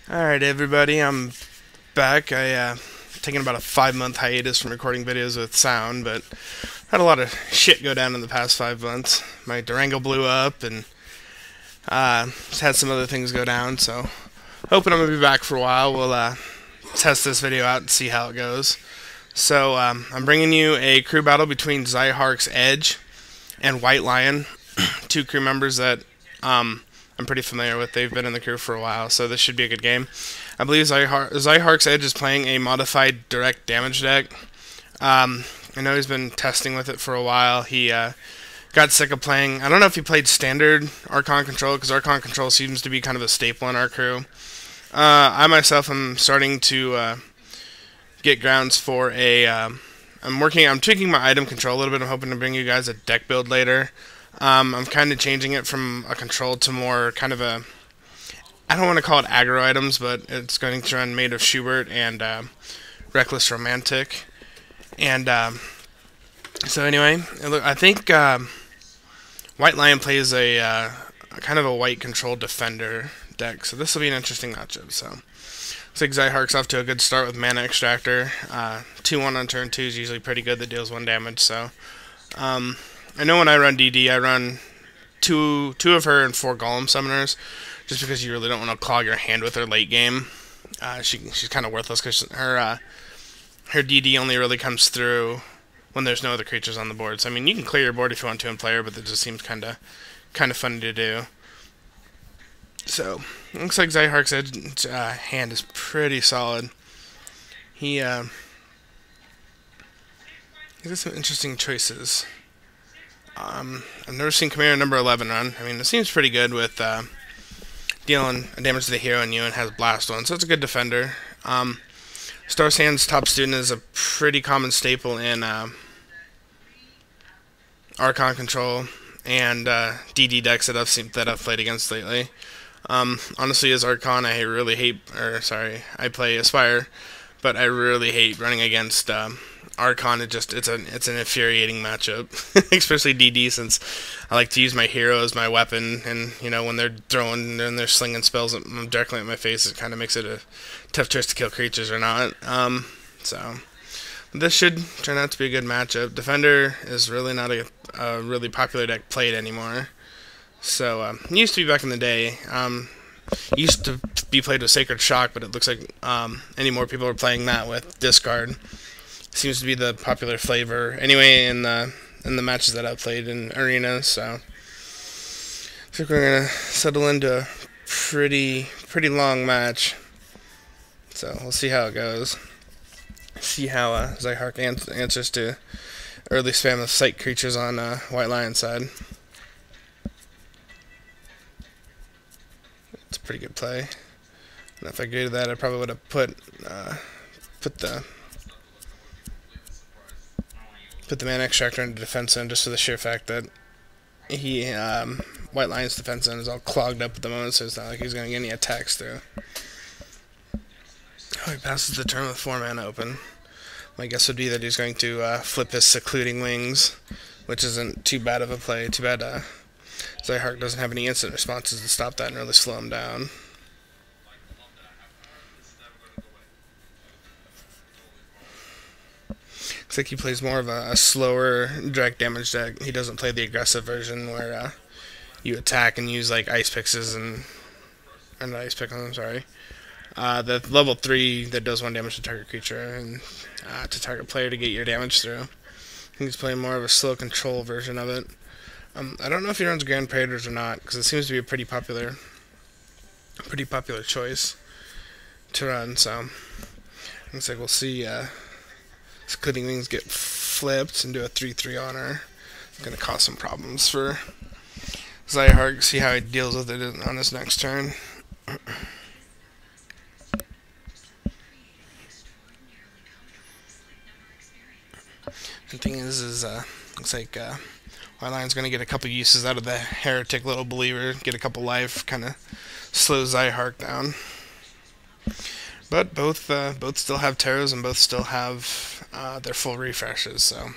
Alright everybody, I'm back. I taken about a 5-month hiatus from recording videos with sound, but had a lot of shit go down in the past 5 months. My Durango blew up and just had some other things go down, so hoping I'm going to be back for a while. We'll test this video out and see how it goes. So I'm bringing you a crew battle between Ziharksedge and Whitelion, two crew members that I'm pretty familiar with. They've been in the crew for a while, so this should be a good game. I believe Ziharksedge is playing a modified direct damage deck. I know he's been testing with it for a while. He got sick of playing. I don't know if he played standard Archan Control, because Archan Control seems to be kind of a staple in our crew. I myself am starting to get grounds for a. I'm tweaking my item control a little bit. I'm hoping to bring you guys a deck build later. I'm kind of changing it from a control to more kind of a, I don't want to call it aggro items, but it's going to run Maid of Schubert and Reckless Romantic. And so anyway, I think Whitelion plays a kind of a white control defender deck, so this will be an interesting matchup. So looks like Zihark's off to a good start with Mana Extractor. 2-1 on turn 2 is usually pretty good, that deals 1 damage, so I know when I run DD, I run two of her and 4 Golem Summoners, just because you really don't want to clog your hand with her late game. She's kind of worthless because her DD only really comes through when there's no other creatures on the board. So I mean, you can clear your board if you want to in player, but it just seems kind of funny to do. So looks like Ziharksedge's hand is pretty solid. He has some interesting choices. I've never seen Commander number 11 run. I mean, it seems pretty good with dealing damage to the hero and you, and has Blast on, so it's a good defender. Star Sand's Top Student is a pretty common staple in Archan Control and DD decks that I've played against lately. Honestly, as Archan, I play Aspire, but I really hate running against Archan. It's an infuriating matchup, especially DD, since I like to use my hero as my weapon, and you know, when they're throwing and they're slinging spells directly at my face, it kind of makes it a tough choice to kill creatures or not. So this should turn out to be a good matchup. Defender is really not a really popular deck played anymore. So it used to be back in the day. It used to be played with Sacred Shock, but it looks like any more people are playing that with Discard. Seems to be the popular flavor anyway in the matches that I've played in Arena. So I think we're gonna settle into a pretty long match. So we'll see how it goes. See how Zihark answers to early spam of sight creatures on Whitelion's side. It's a pretty good play. And if I graded that, I probably would have put the Mana Extractor into defense zone, just for the sheer fact that Whitelion's defense zone is all clogged up at the moment, so it's not like he's going to get any attacks through. Oh, he passes the turn with 4 mana open. My guess would be that he's going to flip his Secluding Wings, which isn't too bad of a play. Too bad Zihark doesn't have any instant responses to stop that and really slow him down. Looks like he plays more of a slower direct damage deck. He doesn't play the aggressive version where you attack and use like Ice Pixes and not Ice Pick, I'm sorry. The level 3 that does 1 damage to target creature and to target player to get your damage through. I think he's playing more of a slow control version of it. I don't know if he runs Grand Predators or not, because it seems to be a pretty popular choice to run. So looks like we'll see Secluding Wings get flipped and do a 3/3 on her. It's gonna cause some problems for Zihark. See how he deals with it on his next turn. The thing is looks like Whitelion's going to get a couple uses out of the Heretic Little Believer, get a couple life, kind of slow Zihark down. But both still have Taros, and both still have their full refreshes, so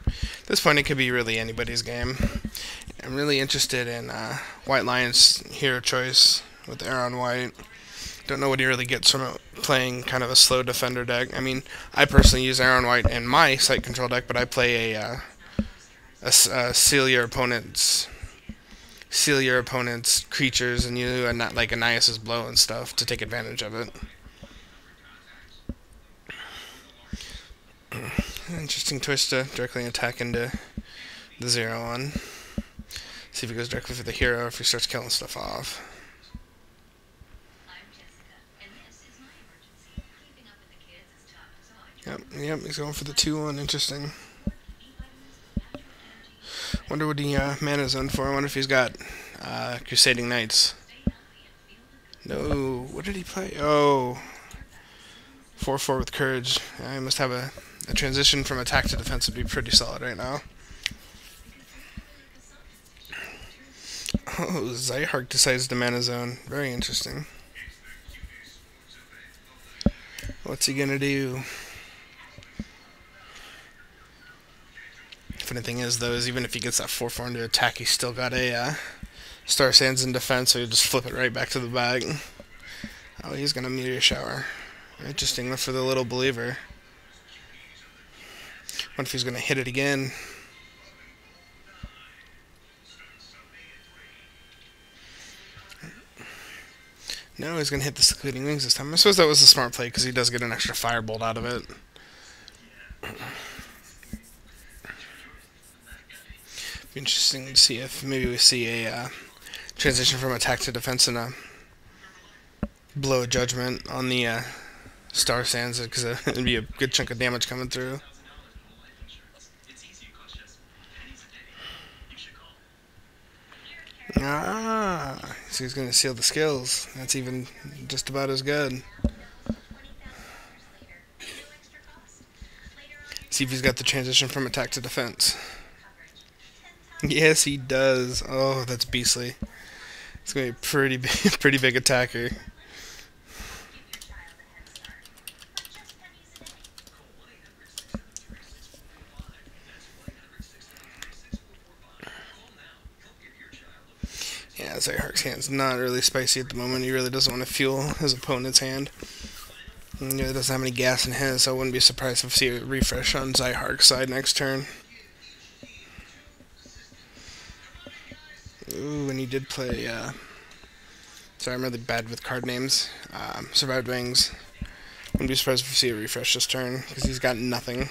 at this point it could be really anybody's game. I'm really interested in Whitelion's hero choice with Aaron White. Don't know what he really gets from it playing kind of a slow defender deck. I mean, I personally use Aaron White in my Saike Control deck, but I play seal your opponent's creatures and you and not like Annias's Blow and stuff to take advantage of it. Interesting twist to directly attack into the 0/1. See if he goes directly for the hero or if he starts killing stuff off. Yep, he's going for the 2/1. Interesting. Wonder what he mana zone for. I wonder if he's got Crusading Knights. No, what did he play? Oh, 4/4 with Courage. I must have a transition from attack to defense would be pretty solid right now. Oh, Zihark decides to mana zone. Very interesting. What's he gonna do? Funny thing is, though, is even if he gets that 4/4 into attack, he's still got a Star Sands in defense, so he'll just flip it right back to the bag. Oh, he's gonna Meteor Shower. Interesting for the little believer. What if he's gonna hit it again? No, he's gonna hit the Secluding Wings this time. I suppose that was a smart play because he does get an extra Firebolt out of it. Be interesting to see if maybe we see a transition from attack to defense and a Blow of Judgment on the Star Sands, because it'd be a good chunk of damage coming through. Ah, so he's going to seal the skills. That's even just about as good. See if he's got the transition from attack to defense. Yes, he does. Oh, that's beastly. It's going to be a pretty big attacker. Yeah, Zihark's hand's not really spicy at the moment. He really doesn't want to fuel his opponent's hand. He really doesn't have any gas in his, so I wouldn't be surprised if we see a refresh on Zihark's side next turn. Ooh, and he did play, sorry, I'm really bad with card names. Survived Wings. Wouldn't be surprised if we see a refresh this turn, because he's got nothing.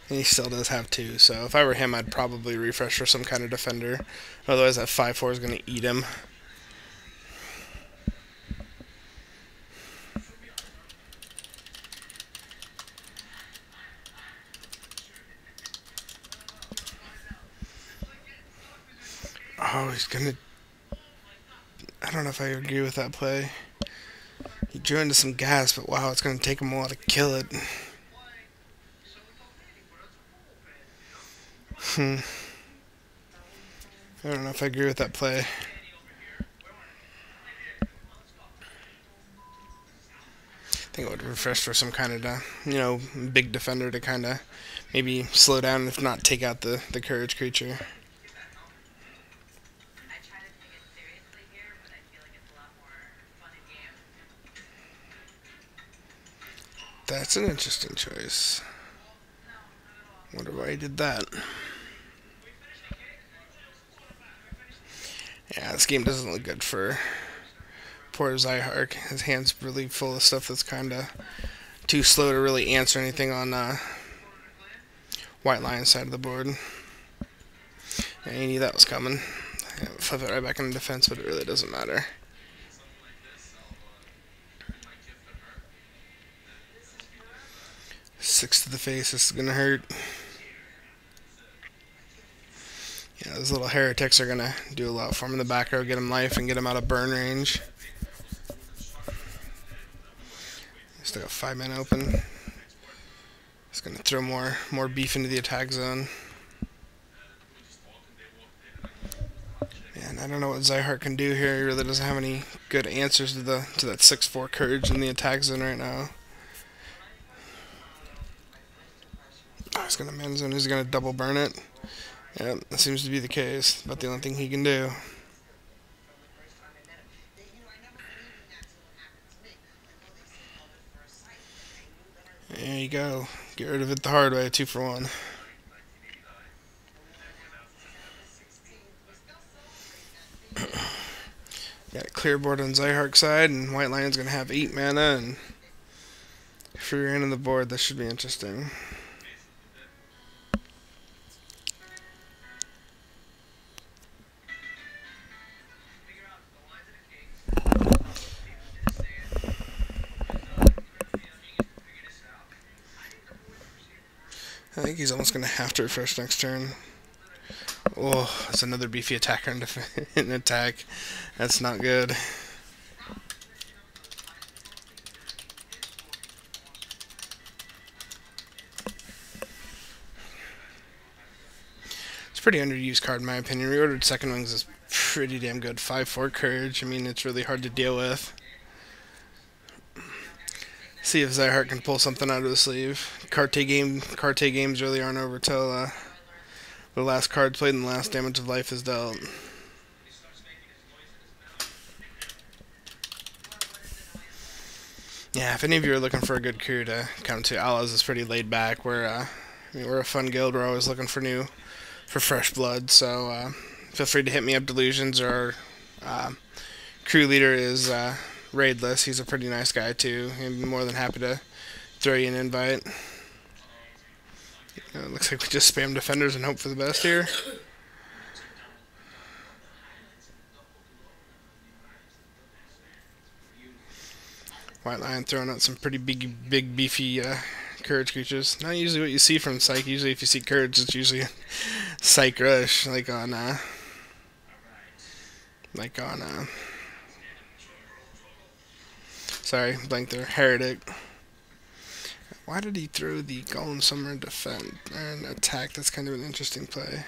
And he still does have 2, so if I were him, I'd probably refresh for some kind of defender. Otherwise, that 5/4 is going to eat him. Oh, he's going to... I don't know if I agree with that play. He drew into some gas, but wow, it's going to take him a while to kill it. I don't know if I agree with that play. I think I would refresh for some kind of, big defender to kind of maybe slow down, if not take out the Courage creature. That's an interesting choice. Wonder why he did that. Yeah, this game doesn't look good for poor Zihark. His hand's really full of stuff that's kind of too slow to really answer anything on Whitelion's side of the board. Yeah, he knew that was coming. Yeah, flip it right back into defense, but it really doesn't matter. Six to the face, this is gonna hurt. Yeah, those little heretics are gonna do a lot for him in the back row, get him life and get him out of burn range. Still got 5 men open. It's gonna throw more beef into the attack zone. Man, I don't know what Zihark can do here. He really doesn't have any good answers to that 6/4 Courage in the attack zone right now. Oh, he's gonna man zone. He's gonna double burn it. Yep, that seems to be the case. About the only thing he can do. There you go. Get rid of it the hard way, 2 for 1. Got a clear board on Ziharksedge, and Whitelion's going to have 8 mana, and free reign on the board. This should be interesting. I think he's almost going to have to refresh next turn. Oh, that's another beefy attacker in attack. That's not good. It's a pretty underused card in my opinion. Reordered Second Wings is pretty damn good. 5/4 Courage. I mean, it's really hard to deal with. See if Zihark can pull something out of the sleeve. Carte games really aren't over till the last card played and the last damage of life is dealt. Yeah, if any of you are looking for a good crew to come to, Outlaws is pretty laid back. We're a fun guild. We're always looking for fresh blood. So feel free to hit me up. Delusions, or our crew leader is Raidless. He's a pretty nice guy too. I'm more than happy to throw you an invite. Looks like we just spam defenders and hope for the best here. Whitelion throwing out some pretty big beefy courage creatures. Not usually what you see from Saike. Usually if you see courage, it's usually Saike Rush, like on sorry, blank there, Heretic. Why did he throw the Golem Summoner defend and attack? That's kind of an interesting play.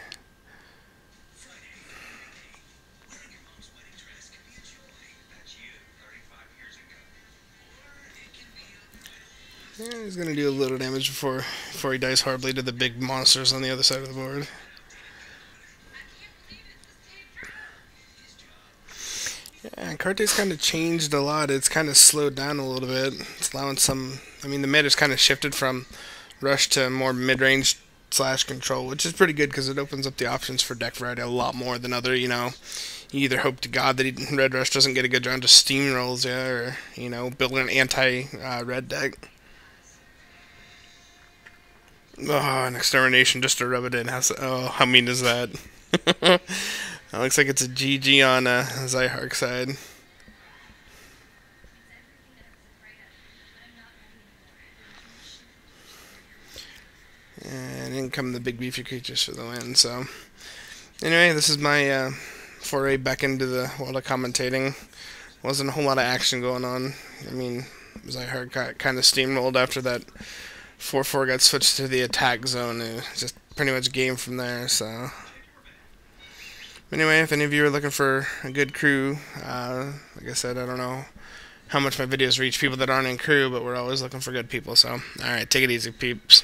Yeah, he's gonna do a little damage before he dies horribly to the big monsters on the other side of the board. Yeah, Carte's kind of changed a lot. It's kind of slowed down a little bit. It's allowing some... I mean, the meta's kind of shifted from rush to more mid-range / control, which is pretty good because it opens up the options for deck variety a lot more than other, you either hope to God that Red Rush doesn't get a good round of steamrolls, yeah, or, build an anti-red deck. Oh, an Extermination just to rub it in. How mean is that? It looks like it's a GG on Ziharksedge. And in come the big beefy creatures for the win. So, anyway, this is my foray back into the world of commentating. Wasn't a whole lot of action going on. I mean, Zihark got kind of steamrolled after that 4/4 got switched to the attack zone. It just pretty much game from there. So. Anyway, if any of you are looking for a good crew, like I said, I don't know how much my videos reach people that aren't in crew, but we're always looking for good people. So, alright, take it easy, peeps.